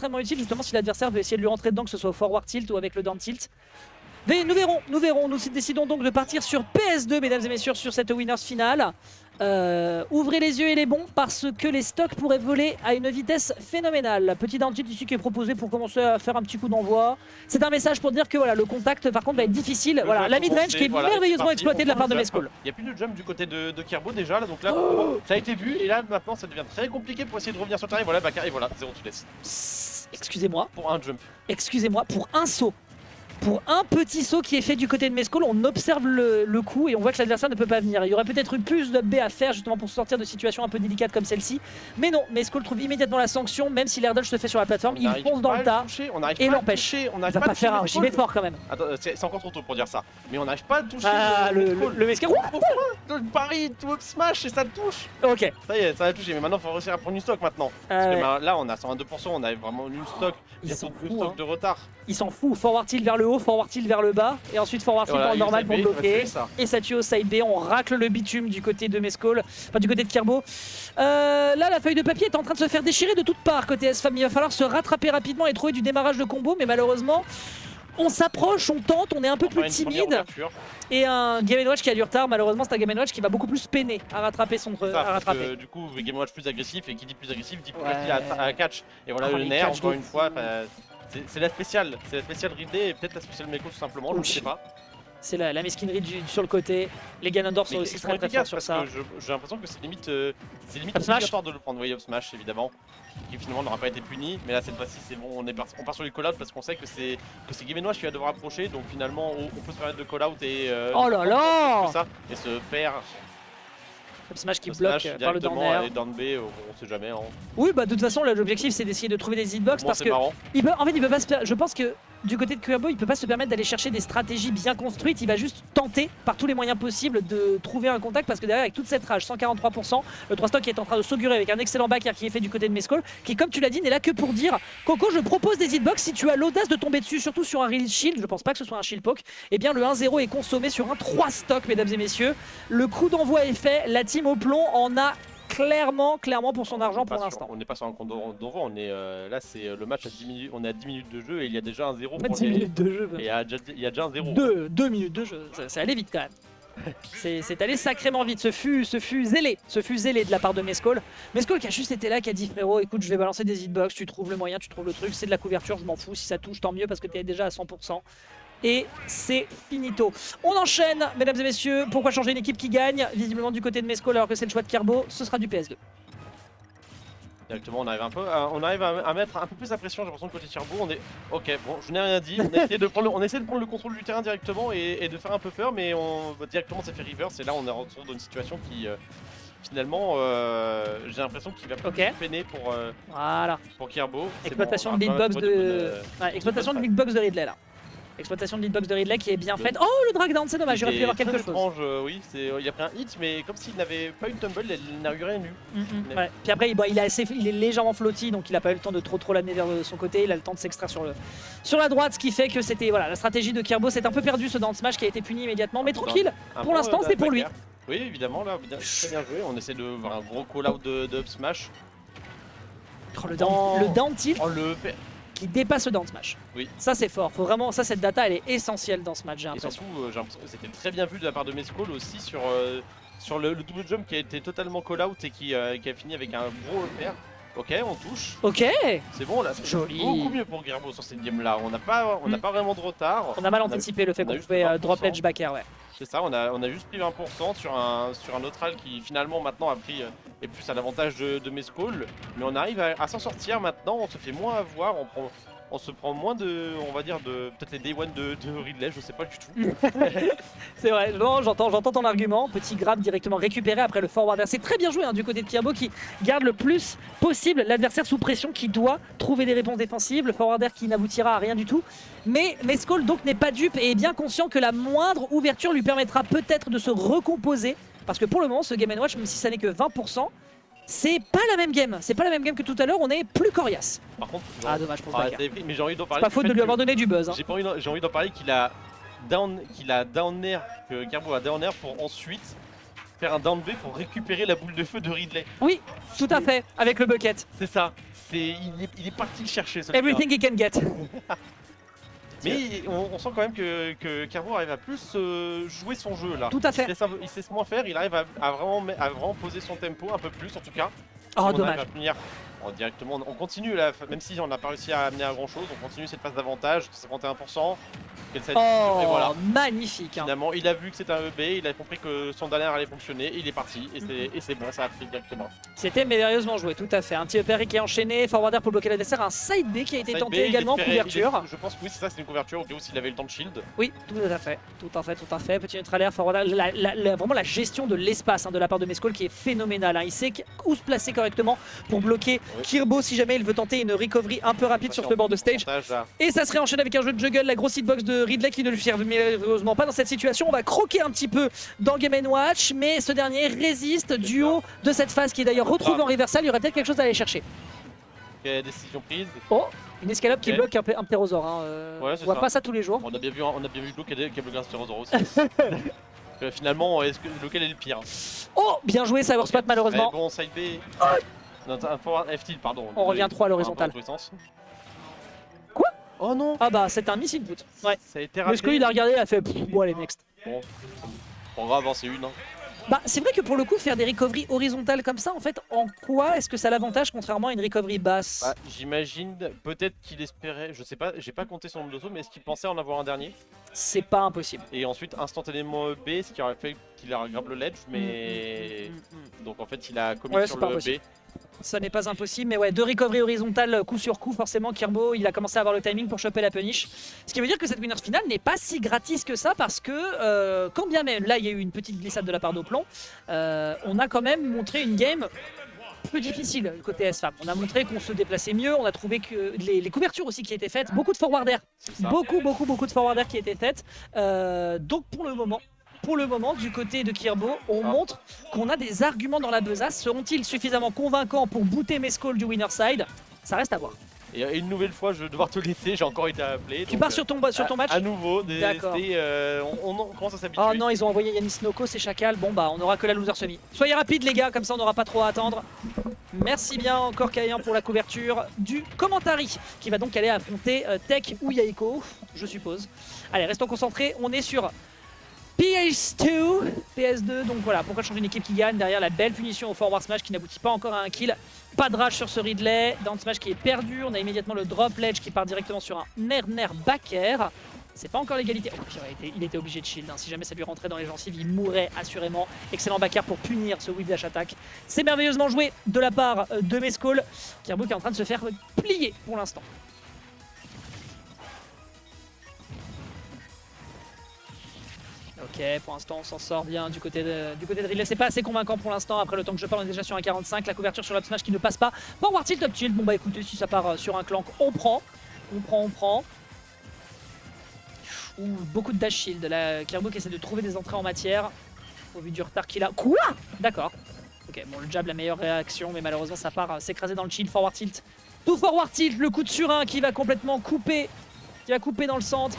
extrêmement utile justement si l'adversaire veut essayer de lui rentrer dedans, que ce soit au forward tilt ou avec le down tilt. Mais nous verrons. Nous décidons donc de partir sur PS2, mesdames et messieurs, sur cette winners finale. Ouvrez les yeux et les bons parce que les stocks pourraient voler à une vitesse phénoménale. Petit down tilt ici qui est proposé pour commencer à faire un petit coup d'envoi. C'est un message pour dire que voilà, le contact par contre va être difficile. Voilà, la mid-range qui est merveilleusement exploitée de la part de Mescall. Il n'y a plus de jump du côté de Kerbo déjà, là, donc là ça a été vu et là maintenant ça devient très compliqué pour essayer de revenir sur le terrain. Voilà, Bakar et voilà, 0 to laisse. Excusez-moi. Pour un jump. Excusez-moi, pour un saut. Pour un petit saut qui est fait du côté de Mescall, on observe le coup et on voit que l'adversaire ne peut pas venir. Il y aurait peut-être eu plus de B à faire justement pour sortir de situations un peu délicates comme celle-ci. Mais non, Mescall trouve immédiatement la sanction, même si l'air dodge se fait sur la plateforme. Il fonce dans le tas et l'empêche. Il va pas faire un JB fort quand même. Attends, c'est encore trop tôt pour dire ça. Mais on n'arrive pas à toucher le Mescall. Le pari, tout up smash et ça le touche. Ok. Ça y est, ça a touché. Mais maintenant, il faut réussir à prendre une stock maintenant. Parce que là, on a 102%, on a vraiment une stock. Il y a deux stocks de retard. Il s'en fout. Forward tilt vers le haut, forward tilt vers le bas. Et ensuite forward tilt dans le normal pour bloquer. Et ça tue au side B. On racle le bitume du côté de Mescall. Enfin, du côté de Kerbo. Là, la feuille de papier est en train de se faire déchirer de toutes parts côté S-Fam. Il va falloir se rattraper rapidement et trouver du démarrage de combo. Mais malheureusement, on s'approche, on tente, on est un peu plus timide. Et un Game & Watch qui a du retard, malheureusement c'est un Game & Watch qui va beaucoup plus peiner à rattraper son rattraper. Du coup, Game & Watch plus agressif, et qui dit plus agressif dit plus facile à catch. Et voilà le nerf, encore une fois, c'est la spéciale Ridley et peut-être la spéciale Meko tout simplement, je ne sais pas. C'est la mesquinerie sur le côté. Les Ganondorf sont aussi très forts sur ça. J'ai l'impression que c'est limite obligatoire de le prendre, oui, up smash évidemment. Qui finalement n'aura pas été puni, mais là cette fois-ci c'est bon, on part sur les call-out parce qu'on sait que c'est Game & Watch qui va devoir approcher, donc finalement on peut se permettre de call-out et oh là là et se perd. Smash qui bloque par le down air. Et down B, on sait jamais. Hein. Oui, bah de toute façon l'objectif c'est d'essayer de trouver des hitbox parce que en fait il peut pas je pense que du côté de Kerbo il peut pas se permettre d'aller chercher des stratégies bien construites, il va juste tenter par tous les moyens possibles de trouver un contact parce que derrière avec toute cette rage, 143%, le 3 stock qui est en train de s'augurer avec un excellent backer qui est fait du côté de Mescall, qui comme tu l'as dit n'est là que pour dire Coco je propose des hitbox si tu as l'audace de tomber dessus, surtout sur un release shield, je pense pas que ce soit un shield poke, et bien le 1-0 est consommé sur un 3 stock mesdames et messieurs, le coup d'envoi est fait, la team au plomb en a clairement pour son argent pour l'instant. On n'est pas sur un compte d'envoi, on est là c'est le match à 10 minutes, on est à 10 minutes de jeu et il y a déjà un 0 pour 10 minutes de jeu. Et il y a déjà un 0. 2 minutes de jeu, c'est allé vite quand même. C'est allé sacrément vite, ce fut zélé de la part de Mescall. Mescall qui a juste été là, qui a dit frérot écoute je vais balancer des hitbox, tu trouves le moyen, tu trouves le truc, c'est de la couverture, je m'en fous, si ça touche tant mieux parce que tu es déjà à 100%. Et c'est finito. On enchaîne, mesdames et messieurs. Pourquoi changer une équipe qui gagne? Visiblement du côté de Mescall alors que c'est le choix de Kerbo, ce sera du PS2. Directement, on arrive à mettre un peu plus la pression, j'ai l'impression que côté Kerbo, on est... Ok, bon, je n'ai rien dit, on essaie de prendre le contrôle du terrain directement et de faire un peu peur, mais on va directement s'est fait reverse et là on est rentré dans une situation qui... Finalement, j'ai l'impression qu'il va pas peiner pour Kerbo. Exploitation de beatbox exploitation de beatbox de Ridley là. Exploitation de beatbox de Ridley qui est bien faite. Oh le drag down, c'est dommage, j'aurais pu avoir quelque chose. Étrange, oui, il a pris un hit, mais comme s'il n'avait pas eu de tumble, il n'a eu rien eu. Ouais. Puis après, il est légèrement flotti, donc il n'a pas eu le temps de trop l'amener vers son côté. Il a le temps de s'extraire sur la droite, ce qui fait que c'était la stratégie de Kerbo. C'est un peu perdu ce down smash qui a été puni immédiatement, mais tranquille. Pour l'instant, c'est pour lui. Oui, évidemment, là, très bien joué. On essaie de voir un gros call-out de up smash. Le down tilt. Qui dépasse le down smash. Oui. Ça c'est fort, faut vraiment, cette data elle est essentielle dans ce match, j'ai l'impression. Et surtout, j'ai l'impression que c'était très bien vu de la part de Mescall aussi sur le double jump qui a été totalement call out et qui a fini avec un gros EPR. Ok, on touche. Ok. C'est bon là, c'est beaucoup mieux pour Kerbo sur cette game là. On n'a pas vraiment de retard. On a mal anticipé le fait qu'on pouvait drop edge back air, ouais. C'est ça, on a juste pris 20% sur un neutral qui finalement maintenant a pris est plus à l'avantage de Mescall. Mais on arrive à s'en sortir maintenant, on se fait moins avoir, on se prend moins de, on va dire, peut-être les day one de Ridley, je sais pas du tout. C'est vrai, non, j'entends ton argument. Petit grab directement récupéré après le forward. C'est très bien joué du côté de Kerbo qui garde le plus possible l'adversaire sous pression, qui doit trouver des réponses défensives. Le forward qui n'aboutira à rien du tout. Mais Mescall donc n'est pas dupe et est bien conscient que la moindre ouverture lui permettra peut-être de se recomposer. Parce que pour le moment, ce Game & Watch, même si ça n'est que 20%, c'est pas la même game, que tout à l'heure, on est plus coriace. Par contre, dommage pour ce backer. Mais j'ai envie d'en parler. C'est pas faute de lui avoir donné du buzz. J'ai envie d'en parler qu'il a down air, que Kerbo a down air pour ensuite faire un down B pour récupérer la boule de feu de Ridley. Oui, tout à fait, avec le bucket. C'est ça. il est parti le chercher. Everything he can get. Mais on sent quand même que Kerbo arrive à plus jouer son jeu là. Tout à fait. Il sait moins faire, il arrive à vraiment poser son tempo un peu plus en tout cas. Oh, dommage. Directement, on continue là, même si on n'a pas réussi à amener à grand chose, on continue cette phase d'avantage, 51%. Oh, et voilà. Magnifique. Finalement, il a vu que c'était un EB, il a compris que son dernier allait fonctionner, il est parti, et c'est bon, ça a pris directement. C'était merveilleusement joué, tout à fait. Un petit EPR qui est enchaîné, forwarder pour bloquer l'adversaire, un side B qui a été tenté également, couverture. Je pense que oui, c'est ça, c'est une couverture, au cas où s'il avait le temps de shield. Oui, tout à fait, tout à fait. Petit neutral air, forwarder, vraiment la gestion de l'espace de la part de Mescol qui est phénoménale. Il sait où se placer correctement pour bloquer Kirbo si jamais il veut tenter une recovery un peu rapide sur ce bord de stage. Et ça serait enchaîné avec un jeu de juggle, la grosse hitbox de Ridley qui ne lui sert malheureusement pas dans cette situation. On va croquer un petit peu dans Game & Watch, mais ce dernier résiste du haut de cette phase qui est d'ailleurs retrouvée en reversal. Il y aurait peut-être quelque chose à aller chercher. Décision prise. Oh, une escalope qui bloque un ptérosaure. Ouais, on voit pas ça tous les jours. On a bien vu Blue qui a bloqué un ptérosaure aussi. Finalement, lequel est le pire? Oh, bien joué, ça spot malheureusement. Bon, side B. Non, un forward F-tilt, pardon. On revient 3 à l'horizontale. Quoi? Oh non! Ah bah, c'est un missile put. Ouais. Ça a été raté. Parce qu'il a regardé, il a fait bon, allez, next. Bon, pas grave, c'est une. Bah, c'est vrai que pour le coup, faire des recoveries horizontales comme ça, en fait, en quoi est-ce que ça a l'avantage contrairement à une recovery basse? Bah, j'imagine peut-être qu'il espérait, je sais pas, j'ai pas compté son nombre de sauts, mais est-ce qu'il pensait en avoir un dernier? C'est pas impossible. Et ensuite instantanément B, ce qui aurait fait qu'il a grave le ledge, mais donc en fait il a commis sur le B. Ça n'est pas impossible, mais ouais, deux recovery horizontales coup sur coup, forcément Kirbo il a commencé à avoir le timing pour choper la punish. Ce qui veut dire que cette winners finale n'est pas si gratis que ça parce que quand bien même, là il y a eu une petite glissade de la part d'Oplon, on a quand même montré une game plus difficile côté SFAM. On a montré qu'on se déplaçait mieux, on a trouvé que les couvertures aussi qui étaient faites, beaucoup de forward air, beaucoup de forward air qui étaient faites. Donc pour le moment, du côté de Kirbo, on montre qu'on a des arguments dans la besace. Seront-ils suffisamment convaincants pour booter Mescol du winner side? Ça reste à voir. Et une nouvelle fois, je vais devoir te laisser, j'ai encore été appelé. Tu pars sur ton match? À nouveau, d'accord. On commence à s'habituer. Oh non, ils ont envoyé Yanis Noko, c'est Chacal. Bon bah, on aura que la loser semi. Soyez rapides les gars, comme ça on n'aura pas trop à attendre. Merci bien encore Kayan pour la couverture du commentary qui va donc aller affronter Tech ou Yaiko, je suppose. Allez, restons concentrés, on est sur PS2, donc voilà, pourquoi changer une équipe qui gagne derrière la belle punition au forward smash qui n'aboutit pas encore à un kill. Pas de rage sur ce Ridley, down smash qui est perdu, on a immédiatement le drop ledge qui part directement sur un Nerner back air. C'est pas encore l'égalité. Oh, il était obligé de shield, si jamais ça lui rentrait dans les gencives, il mourrait assurément. Excellent back air pour punir ce whiplash attack. C'est merveilleusement joué de la part de Mescol. Kirbo qui est en train de se faire plier pour l'instant. Ok, pour l'instant on s'en sort bien du côté de Ridley. C'est pas assez convaincant pour l'instant. Après le temps que je parle, on est déjà sur un 45. La couverture sur l'up smash qui ne passe pas. Forward tilt, up tilt. Bon bah écoutez, si ça part sur un clank, on prend. On prend. Ouh, beaucoup de dash shield. Là, Kirbo qui essaie de trouver des entrées en matière. Au vu du retard qu'il a. Quoi? D'accord. Ok, bon, le jab, la meilleure réaction, mais malheureusement ça part s'écraser dans le shield. Forward tilt. Tout forward tilt. Le coup de surin qui va complètement couper. Qui va couper dans le centre.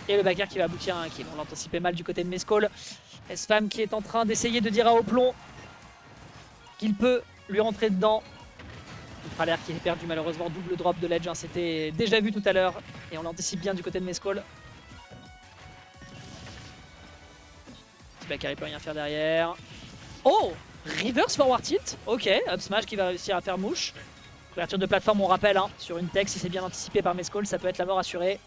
Et le back air qui va aboutir à un kill. On l'anticipait mal du côté de Mescol. SFAM qui est en train d'essayer de dire à Oplon qu'il peut lui rentrer dedans. L'air qui est perdu malheureusement, double drop de ledge, c'était déjà vu tout à l'heure. Et on l'anticipe bien du côté de Mescol. Petit back air, il peut rien faire derrière. Oh, reverse forward tilt. Ok, up smash qui va réussir à faire mouche. Couverture de plateforme, on rappelle, sur une tech, si c'est bien anticipé par Mescol, ça peut être la mort assurée.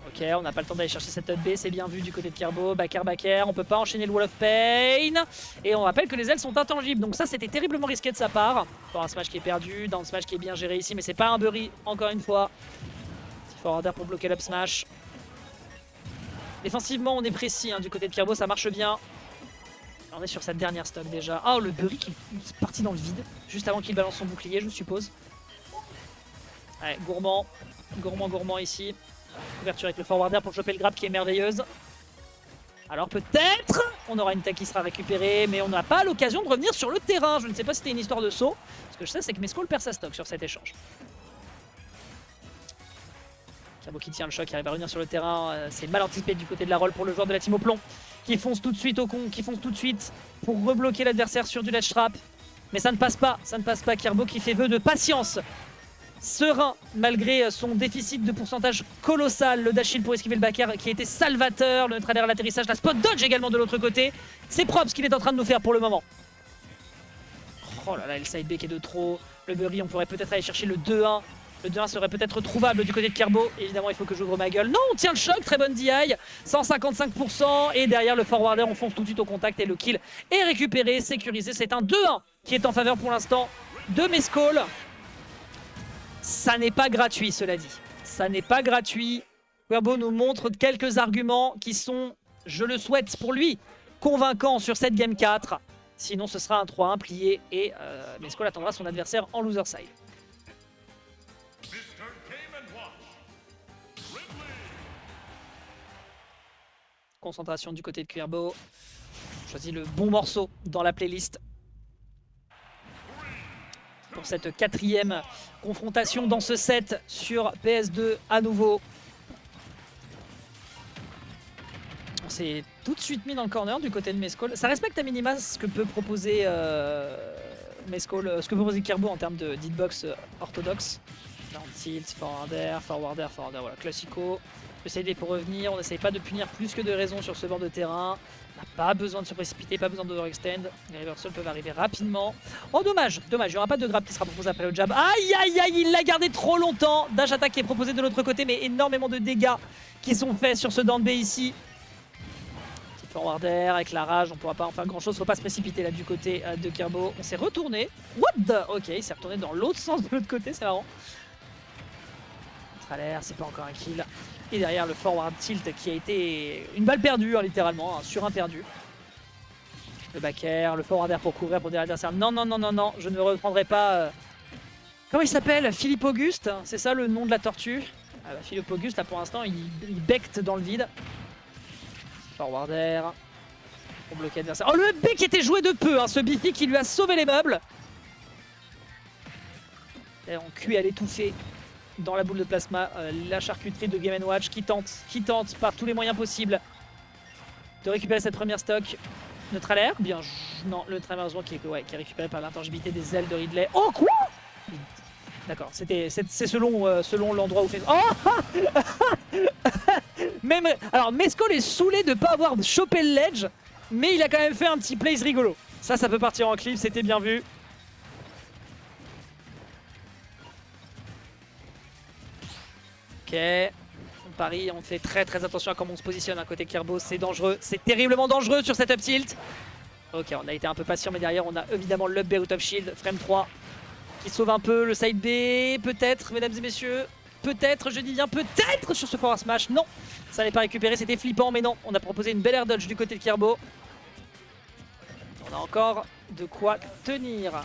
Ok, on n'a pas le temps d'aller chercher cette up B, c'est bien vu du côté de Kirbo, back air, on peut pas enchaîner le wall of pain. Et on rappelle que les ailes sont intangibles, donc ça c'était terriblement risqué de sa part. Pour un smash qui est perdu, down smash qui est bien géré ici, mais c'est pas un bury, encore une fois. Petit forward air pour bloquer l'up smash. Défensivement on est précis du côté de Kirbo, ça marche bien. On est sur cette dernière stock déjà. Oh, le bury qui est parti dans le vide, juste avant qu'il balance son bouclier je suppose. Ouais, gourmand ici. Couverture avec le forward air pour choper le grab qui est merveilleuse. Alors peut-être on aura une tech qui sera récupérée, mais on n'a pas l'occasion de revenir sur le terrain. Je ne sais pas si c'était une histoire de saut. Ce que je sais c'est que Mescol perd sa stock sur cet échange. Kirbo qui tient le choc, qui arrive à revenir sur le terrain. C'est mal anticipé du côté de la roll pour le joueur de la team au plomb. Qui fonce tout de suite au con, qui fonce tout de suite pour rebloquer l'adversaire sur du ledge trap. Mais ça ne passe pas. Ça ne passe pas. Kerbo qui fait vœu de patience. Serein malgré son déficit de pourcentage colossal. Le dash shield pour esquiver le backer qui a été salvateur. Le neutre à l'atterrissage. La spot dodge également de l'autre côté. C'est propre ce qu'il est en train de nous faire pour le moment. Oh là là, le side B qui est de trop. Le Burry, on pourrait peut-être aller chercher le 2-1. Le 2-1 serait peut-être trouvable du côté de Kerbo. Évidemment, il faut que j'ouvre ma gueule. Non, on tient le choc. Très bonne DI. 155%. Et derrière, le forwarder, on fonce tout de suite au contact. Et le kill est récupéré, sécurisé. C'est un 2-1 qui est en faveur pour l'instant de Mescall. Ça n'est pas gratuit, cela dit. Ça n'est pas gratuit. Kerbo nous montre quelques arguments qui sont, je le souhaite pour lui, convaincants sur cette Game 4. Sinon, ce sera un 3-1 plié et Mescall attendra son adversaire en loser side. Concentration du côté de Kerbo. Choisit le bon morceau dans la playlist. Pour cette 4e confrontation dans ce set sur PS2 à nouveau. On s'est tout de suite mis dans le corner du côté de Mescall. Ça respecte à minima ce que peut proposer Mescall, ce que peut proposer Kerbo en termes de hitbox orthodoxe. Down tilt, forwarder, voilà, classico. Le CD pour revenir, on n'essaye pas de punir plus que de raison sur ce bord de terrain. On n'a pas besoin de se précipiter, pas besoin d'overextend. Les reversals peuvent arriver rapidement. Oh dommage, dommage, il n'y aura pas de grab qui sera proposé après le jab. Aïe aïe aïe, il l'a gardé trop longtemps. Dash attack qui est proposé de l'autre côté, mais énormément de dégâts qui sont faits sur ce down B ici. Petit forwarder avec la rage, on ne pourra pas en faire grand chose. Faut pas se précipiter là du côté de Kerbo. On s'est retourné. What the... Ok, il s'est retourné dans l'autre sens de l'autre côté, c'est marrant. L'air, c'est pas encore un kill. Et derrière le forward tilt qui a été une balle perdue, hein, littéralement, sur un perdu. Le back air, le forward air pour couvrir pour dire à l'adversaire. Non, non, non, non, non, je ne reprendrai pas. Comment il s'appelle? Philippe Auguste, c'est ça le nom de la tortue? Ah bah, Philippe Auguste, là pour l'instant, il becte dans le vide. Forward air. Pour bloquer l'adversaire. Oh, le B qui était joué de peu, hein, ce Biffy qui lui a sauvé les meubles. Et on cuit à l'étouffer. Dans la boule de plasma, la charcuterie de Game & Watch qui tente par tous les moyens possibles de récupérer cette première stock. Neutral air, bien, non, le très malheureusement qui est récupéré par l'intangibilité des ailes de Ridley. Oh quoi? D'accord, c'est selon l'endroit où fait... Oh même, alors Mescall est saoulé de ne pas avoir chopé le ledge, mais il a quand même fait un petit plays rigolo. Ça peut partir en clip, c'était bien vu. Ok, on parie, on fait très attention à comment on se positionne à côté de Kerbo, c'est dangereux, c'est terriblement dangereux sur cette up tilt. Ok, on a été un peu patient, mais derrière on a évidemment l'up B out of shield, frame 3, qui sauve un peu le side B, peut-être, mesdames et messieurs, peut-être, je dis bien peut-être sur ce forward smash, non, ça n'est pas récupéré, c'était flippant, mais non, on a proposé une belle air dodge du côté de Kerbo. On a encore de quoi tenir.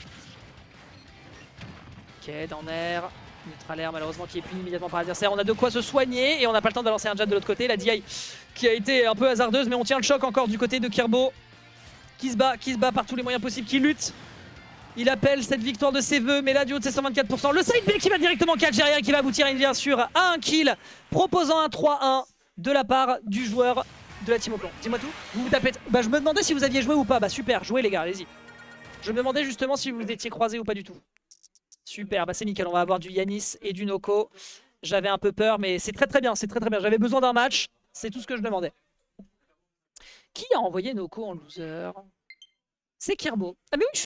Ok, dans air. Neutral air malheureusement qui est puni immédiatement par l'adversaire. On a de quoi se soigner et on n'a pas le temps de lancer un jab de l'autre côté. La DI qui a été un peu hasardeuse, mais on tient le choc encore du côté de Kerbo qui se bat par tous les moyens possibles, qui lutte. Il appelle cette victoire de ses voeux, mais là du haut de ses 124%. Le side B qui va directement catch derrière et qui va aboutir bien sûr à un kill, proposant un 3-1 de la part du joueur de la Team Oclon. Dis-moi tout, vous tapez. Bah je me demandais si vous aviez joué ou pas. Bah super, jouez les gars, allez-y. Je me demandais justement si vous étiez croisés ou pas du tout. Super, bah c'est nickel, on va avoir du Yanis et du Noko. J'avais un peu peur, mais c'est très bien, c'est très bien. J'avais besoin d'un match, c'est tout ce que je demandais. Qui a envoyé Noko en loser? C'est Kerbo. Ah mais oui,